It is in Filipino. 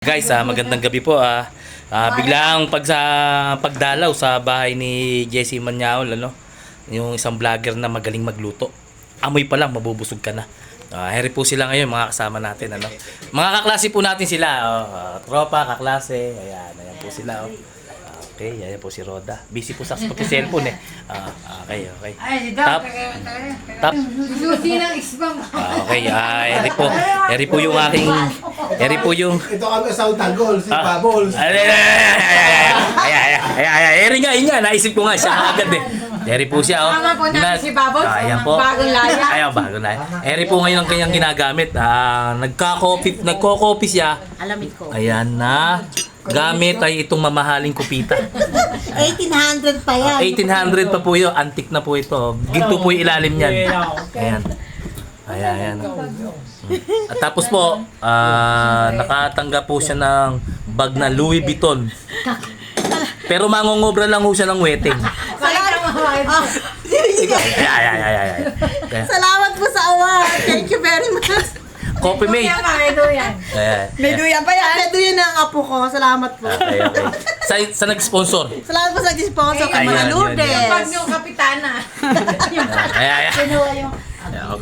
Guys, magandang gabi po. Biglang pagdalaw sa bahay ni Jessie Manyaol, yung isang vlogger na magaling magluto. Amoy pa lang, mabubusog ka na. Heri po sila ngayon, mga kasama natin. Mga kaklase po natin sila. Tropa, kaklase. Ayan po sila. Okay, ayan po si Roda. Busy po sa pag-cellphone . Okay. Ay, si Doc. Tap. Lucy ng isbang. Okay, eri po yung aking... Eri po yung... Ito kami sa Utagol, si Bubbles. Eri nga, naisip ko nga siya agad . Eri po siya. Tama po natin si Bubbles. Ayan po. Bagong laya. Bagong laya. Eri po ngayon ang kanyang ginagamit. Nagko-coffee siya. Alamig ko. Ayan na. Gamit ay itong mamahaling kupita. 1800 pa yan. 1800 pa po yun. Antique na po ito. Ginto po yung ilalim niyan. Ayan. At tapos po, nakatanggap po siya ng bag na Louis Vuitton. Pero mangungobra lang po siya ng wedding. Salamat po sa award. Thank you very much. Coffee mate. May duyan. May duyan pa yan. May duyan ng apo ko. Salamat po. Okay. Sa nag-sponsor. Salamat po sa sponsor kay Ayan, mga Lourdes. Pag yung kapitana. Ayan. Kinuha yung... Okay.